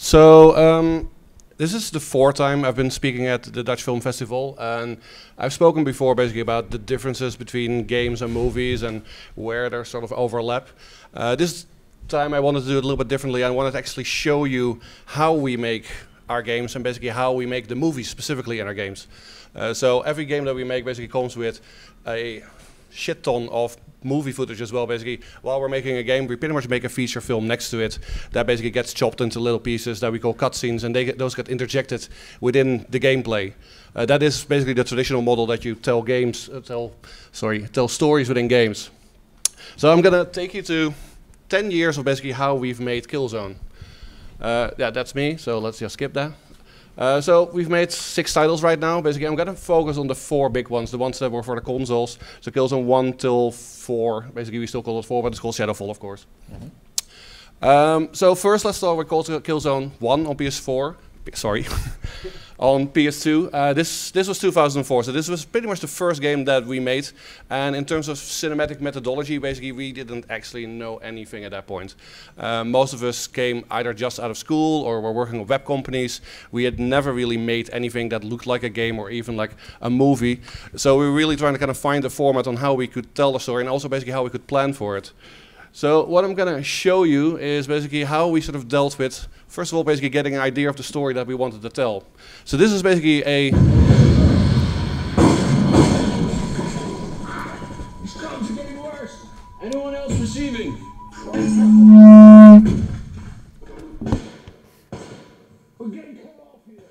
This is the fourth time I've been speaking at the Dutch Film Festival, and I've spoken before basically about the differences between games and movies and where there's sort of overlap. This time I wanted to do it a little bit differently. I wanted to actually show you how we make our games and basically how we make the movies specifically in our games. So every game that we make basically comes with a shit ton of movie footage as well. Basically, while we're making a game, we pretty much make a feature film next to it that basically gets chopped into little pieces that we call cutscenes, and those get interjected within the gameplay. That is basically the traditional model that you tell tell stories within games. So I'm gonna take you to 10 years of basically how we've made Killzone. Yeah, that's me. So let's just skip that. So we've made 6 titles right now. Basically, I'm going to focus on the 4 big ones, the ones that were for the consoles. So Killzone 1 till 4. Basically, we still call it 4, but it's called Shadowfall, of course. So first, let's start with Killzone 1 on PS4. Sorry. On PS2. This was 2004, so this was pretty much the first game that we made. And in terms of cinematic methodology, basically we didn't actually know anything at that point. Most of us came either just out of school or were working with web companies. We had never really made anything that looked like a game or even like a movie. So we were really trying to kind of find a format on how we could tell the story and also basically how we could plan for it. So what I'm going to show you is basically how we sort of dealt with, first of all, basically getting an idea of the story that we wanted to tell. So this is basically a... These cops are getting worse. Anyone else receiving? We're getting cut off here.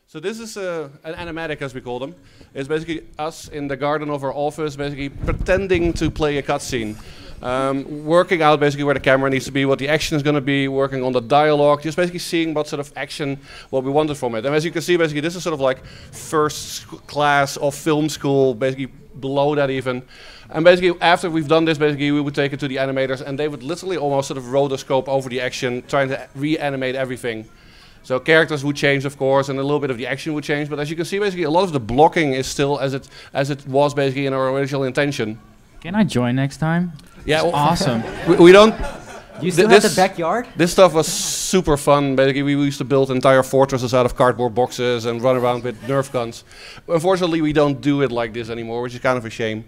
So this is an animatic, as we call them. It's basically us in the garden of our office, basically pretending to play a cutscene. Working out basically where the camera needs to be, what the action is going to be, working on the dialogue, just basically seeing what sort of action, what we wanted from it. And as you can see, basically this is sort of like first class of film school, basically below that even. And basically after we've done this, basically we would take it to the animators and they would literally almost sort of rotoscope over the action, trying to reanimate everything. So characters would change, of course, and a little bit of the action would change. But as you can see, basically a lot of the blocking is still as it was basically in our original intention. Can I join next time? Yeah, well, awesome. we don't. You still have the backyard? This stuff was super fun. Basically, we used to build entire fortresses out of cardboard boxes and run around with Nerf guns. Unfortunately, we don't do it like this anymore, which is kind of a shame.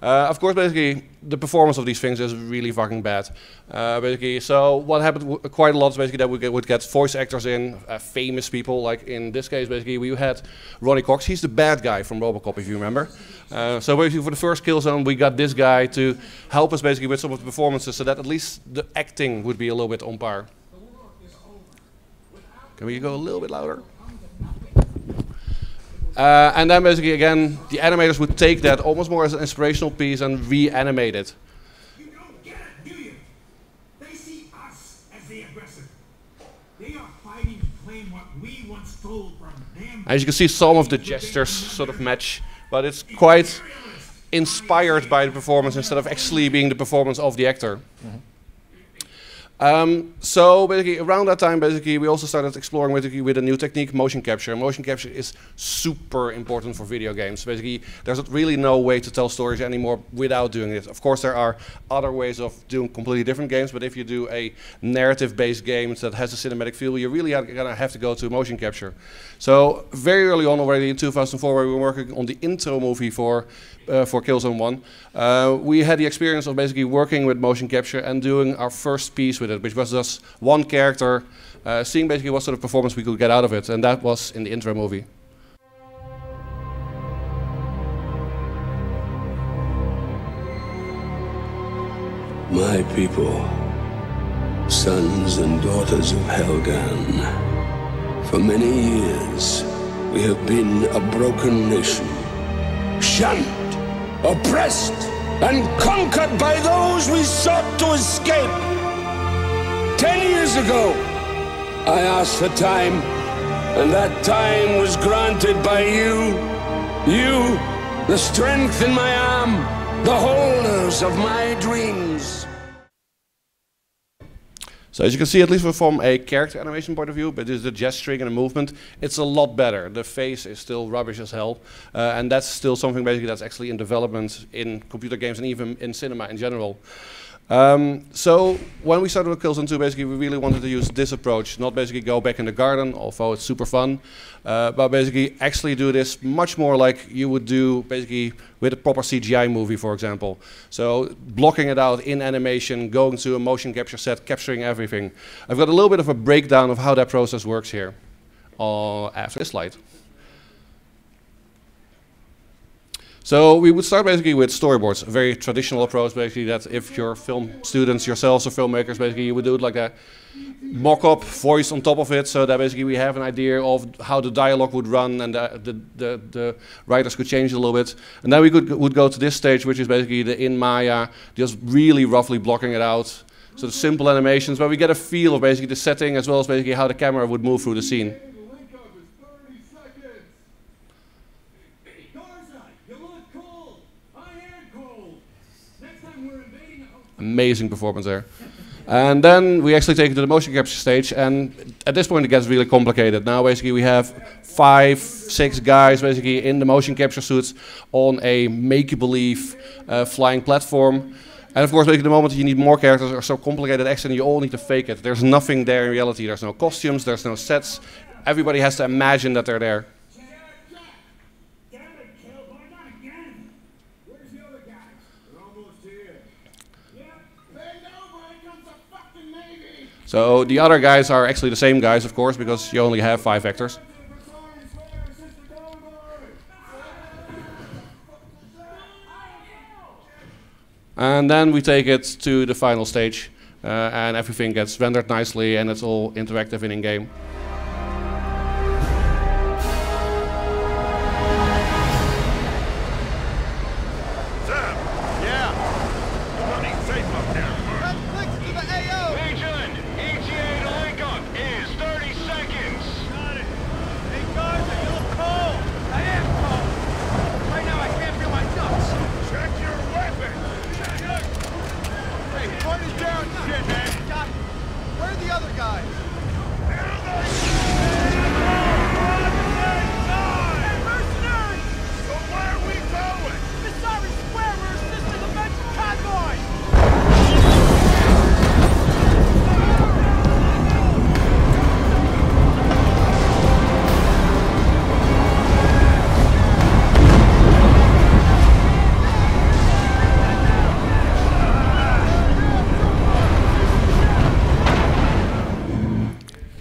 Of course, basically, the performance of these things is really fucking bad. Basically, so what happened quite a lot is basically that we would get voice actors in, famous people. Like in this case, basically, we had Ronnie Cox. He's the bad guy from RoboCop, if you remember. So basically, for the first Killzone, we got this guy to help us basically with some of the performances, so that at least the acting would be a little bit on par. Can we go a little bit louder? And then basically again, the animators would take that almost more as an inspirational piece and reanimate it. You don't get it, do you? They see us as the aggressor. They are fighting to claim what we once stole from them. As you can see, some of the gestures sort of match, but it's quite inspired by the performance instead of actually being the performance of the actor. So basically around that time, basically we also started exploring with a new technique, motion capture. Motion capture is super important for video games. Basically, there's really no way to tell stories anymore without doing it. Of course, there are other ways of doing completely different games, but if you do a narrative-based game that has a cinematic feel, you really are gonna have to go to motion capture. So very early on, already in 2004, where we were working on the intro movie for Killzone 1, we had the experience of basically working with motion capture and doing our first piece with it, which was just one character, seeing basically what sort of performance we could get out of it, and that was in the intro movie. My people, sons and daughters of Helgan, for many years we have been a broken nation, shunned, oppressed, and conquered by those we sought to escape. 10 years ago, I asked for time, and that time was granted by you. You, the strength in my arm, the holders of my dreams. So as you can see, at least from a character animation point of view, but is the gesturing and the movement, it's a lot better. The face is still rubbish as hell, and that's still something basically that's actually in development in computer games and even in cinema in general. So when we started with Killzone 2, basically we really wanted to use this approach, not basically go back in the garden, although it's super fun, but basically actually do this much more like you would do basically with a proper CGI movie, for example. So blocking it out in animation, going to a motion capture set, capturing everything. I've got a little bit of a breakdown of how that process works here after this slide. So we would start basically with storyboards, a very traditional approach basically that if you're film students yourselves or filmmakers, basically you would do it like a mock-up voice on top of it, so that basically we have an idea of how the dialogue would run and the writers could change it a little bit. And then we would go to this stage, which is basically the in Maya, just really roughly blocking it out. So the simple animations, where we get a feel of basically the setting as well as basically how the camera would move through the scene. Amazing performance there. And then we actually take it to the motion capture stage, and at this point it gets really complicated. Now basically we have 5, 6 guys basically in the motion capture suits on a make-believe flying platform. And of course basically the moment you need more characters are so complicated actually you all need to fake it. There's nothing there in reality. There's no costumes, there's no sets. Everybody has to imagine that they're there. So the other guys are actually the same guys, of course, because you only have 5 actors. And then we take it to the final stage, and everything gets rendered nicely, and it's all interactive and in-game.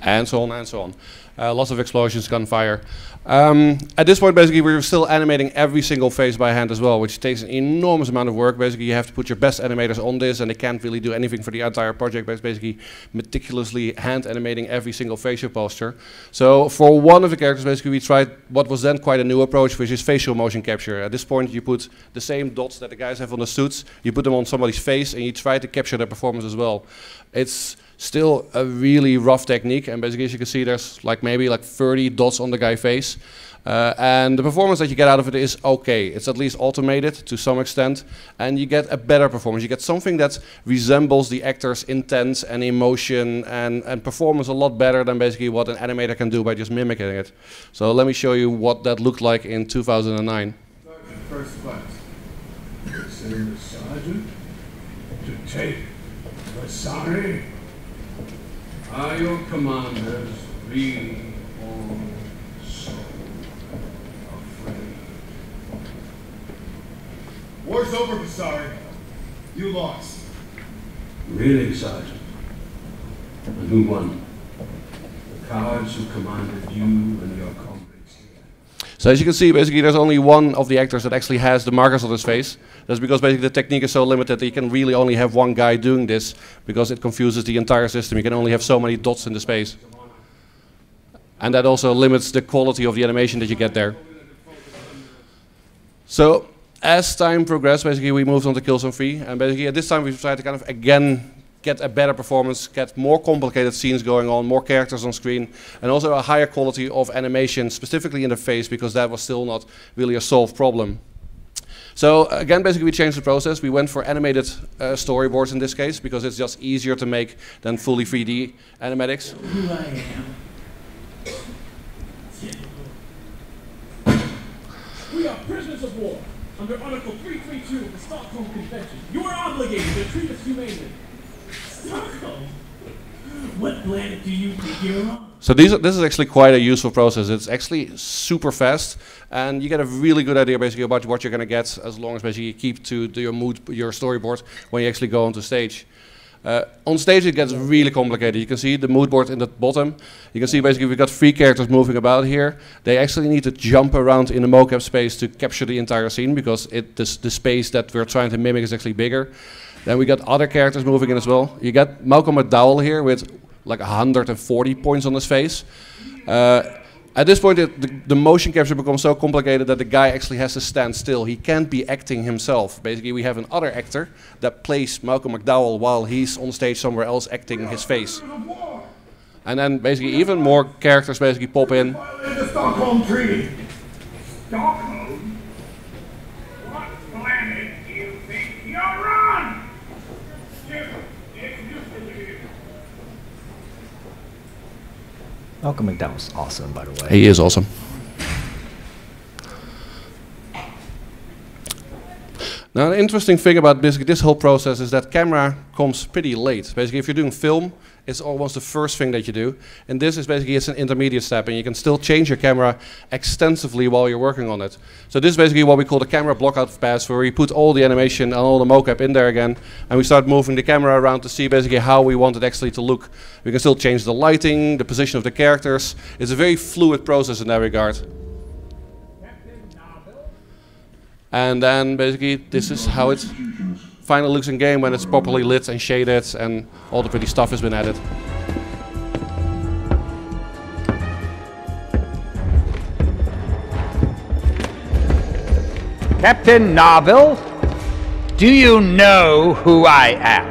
And so on and so on. Lots of explosions, gunfire. At this point, basically, we're still animating every single face by hand as well, which takes an enormous amount of work. Basically, you have to put your best animators on this, and they can't really do anything for the entire project, but it's basically meticulously hand animating every single facial posture. So for one of the characters, basically, we tried what was then quite a new approach, which is facial motion capture. At this point, you put the same dots that the guys have on the suits, you put them on somebody's face, and you try to capture their performance as well. It's still a really rough technique, and basically as you can see there's maybe 30 dots on the guy's face, and the performance that you get out of it is okay. It's at least automated to some extent, and you get a better performance. You get something that resembles the actor's intent and emotion and performance a lot better than basically what an animator can do by just mimicking it. So let me show you what that looked like in 2009. First class. Consider the sergeant to take Vasari. Are your commanders really all so afraid? War's over, Vasari. You lost. Really, Sergeant? And who won? The cowards who commanded you and your comrades here. So as you can see, basically there's only one of the actors that actually has the markers on his face. That's because basically the technique is so limited that you can really only have one guy doing this, because it confuses the entire system. You can only have so many dots in the space. And that also limits the quality of the animation that you get there. So as time progressed, basically we moved on to Killzone 3, and basically at this time we tried to kind of again get a better performance, get more complicated scenes going on, more characters on screen, and also a higher quality of animation, specifically in the face, because that was still not really a solved problem. So again, basically we changed the process. We went for animated storyboards in this case, because it's just easier to make than fully 3D animatics. Who I am. We are prisoners of war. Under Article 332 of the Stockholm Convention, you are obligated to treat us humanely. Stockholm? What planet do you think you're on? So this is actually quite a useful process. It's actually super fast, and you get a really good idea basically about what you're going to get as long as basically you keep to your storyboard when you actually go onto stage. On stage it gets really complicated. You can see the mood board in the bottom. You can see basically we've got 3 characters moving about here. They actually need to jump around in the mocap space to capture the entire scene because the space that we're trying to mimic is actually bigger. Then we got other characters moving in as well. You got Malcolm McDowell here with like 140 points on his face. At this point, the motion capture becomes so complicated that the guy actually has to stand still. He can't be acting himself. Basically, we have another actor that plays Malcolm McDowell while he's on stage somewhere else acting his face. And then basically even more characters basically pop in. The Stockholm Treaty. Stockholm? What planet do you think you're on? Malcolm McDowell's awesome, by the way. He is awesome. Now, the interesting thing about basically this whole process is that camera comes pretty late. Basically, if you're doing film, it's almost the first thing that you do. And this is basically, it's an intermediate step, and you can still change your camera extensively while you're working on it. So this is basically what we call the camera blockout pass, where we put all the animation and all the mocap in there again, and we start moving the camera around to see basically how we want it actually to look. We can still change the lighting, the position of the characters. It's a very fluid process in that regard. And then basically this is how it finally looks in game when it's properly lit and shaded and all the pretty stuff has been added. Captain Narville, do you know who I am?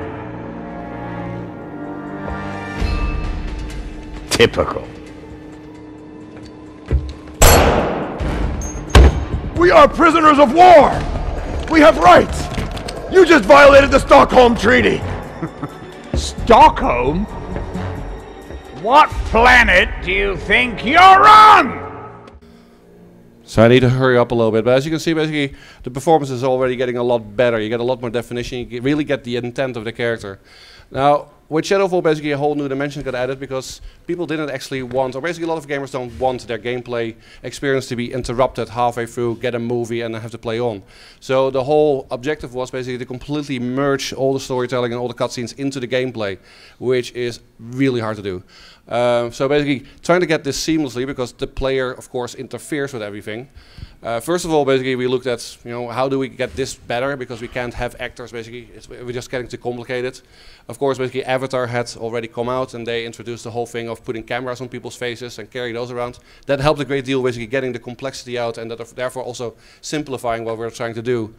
Typical. We are prisoners of war! We have rights! You just violated the Stockholm Treaty! Stockholm? What planet do you think you're on? So I need to hurry up a little bit, but as you can see basically the performance is already getting a lot better. You get a lot more definition, you really get the intent of the character. Now, with Shadowfall basically a whole new dimension got added because people didn't actually want, or basically a lot of gamers don't want their gameplay experience to be interrupted halfway through, get a movie and then have to play on. So the whole objective was basically to completely merge all the storytelling and all the cutscenes into the gameplay, which is really hard to do. So basically trying to get this seamlessly because the player of course interferes with everything. First of all, basically we looked at, how do we get this better because we can't have actors basically, we're just getting too complicated. Of course, basically Avatar had already come out and they introduced the whole thing of putting cameras on people's faces and carrying those around. That helped a great deal basically getting the complexity out and therefore also simplifying what we're trying to do.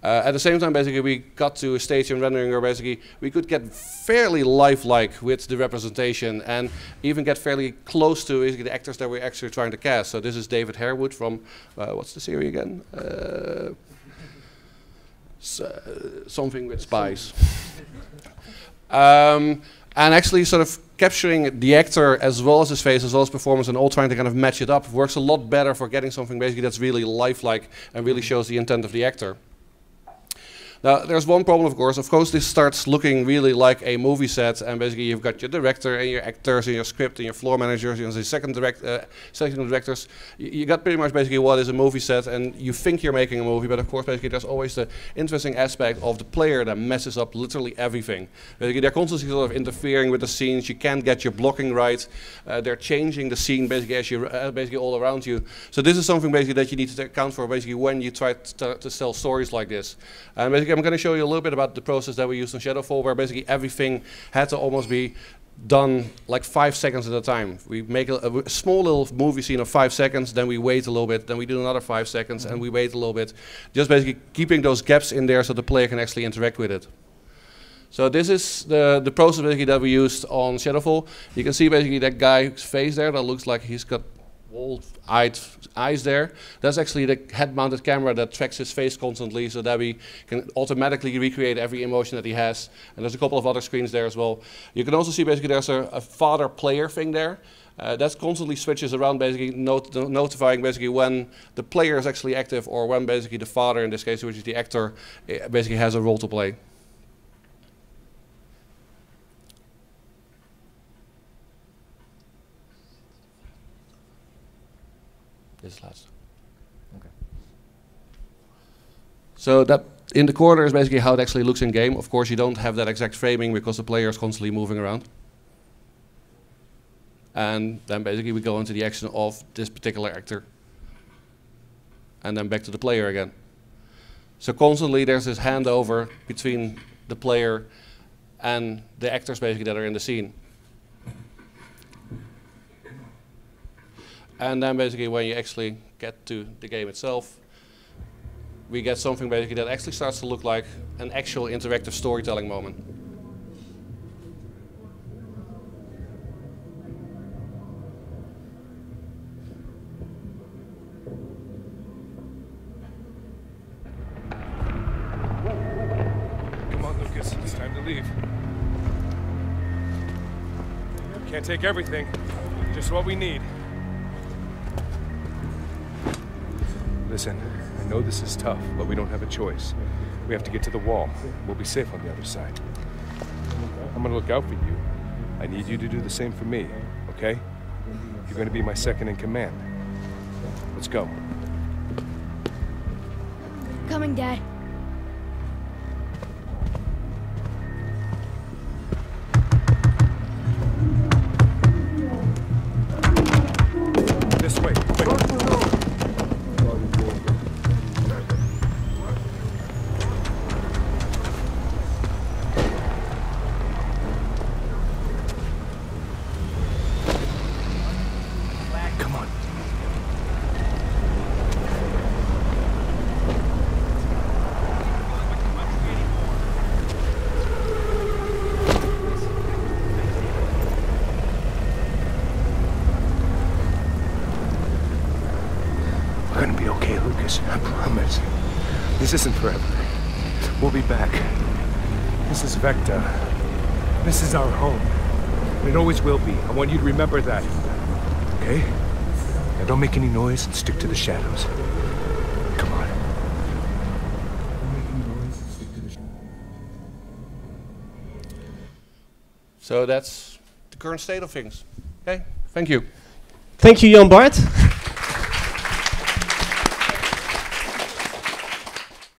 At the same time, basically, we got to a stage in rendering where basically we could get fairly lifelike with the representation and even get fairly close to basically the actors that we're actually trying to cast. So this is David Harewood from, what's the series again? Something with spies. And actually sort of capturing the actor as well as his face, as well as performance, and all trying to kind of match it up works a lot better for getting something basically that's really lifelike and really shows the intent of the actor. Now, there's one problem, of course. This starts looking really like a movie set, and basically you've got your director and your actors and your script and your floor managers and the second directors. You got pretty much basically what is a movie set, and you think you're making a movie, but of course basically there's always the interesting aspect of the player that messes up literally everything. Basically they're constantly sort of interfering with the scenes. You can't get your blocking right. They're changing the scene basically as you basically all around you. So this is something basically that you need to account for basically when you try to tell stories like this. And basically I'm going to show you a little bit about the process that we used on Shadowfall, where basically everything had to almost be done like 5 seconds at a time. We make a small little movie scene of 5 seconds, then we wait a little bit, then we do another 5 seconds, and we wait a little bit. Just basically keeping those gaps in there so the player can actually interact with it. So this is the process basically that we used on Shadowfall. You can see basically that guy's face there that looks like he's got wall-eyed eyes there. That's actually the head-mounted camera that tracks his face constantly so that we can automatically recreate every emotion that he has. And there's a couple of other screens there as well. You can also see basically there's a father-player thing there. That constantly switches around, basically notifying basically when the player is actually active or when basically the father, in this case, which is the actor, basically has a role to play. This is last. Okay. So that in the corner is basically how it actually looks in game. Of course, you don't have that exact framing because the player is constantly moving around. And then basically we go into the action of this particular actor. And then back to the player again. So constantly there's this handover between the player and the actors basically that are in the scene. And then basically when you actually get to the game itself, we get something basically that actually starts to look like an actual interactive storytelling moment. Come on, Lucas, it's time to leave. Can't take everything, just what we need. Listen, I know this is tough, but we don't have a choice. We have to get to the wall. We'll be safe on the other side. I'm gonna look out for you. I need you to do the same for me, okay? You're gonna be my second in command. Let's go. Coming, Dad. This way, quick. I promise. This isn't forever. We'll be back. This is Vecta. This is our home. And it always will be. I want you to remember that. Okay? Now don't make any noise and stick to the shadows. Come on. So that's the current state of things. Okay, thank you. Thank you, Jan-Bart.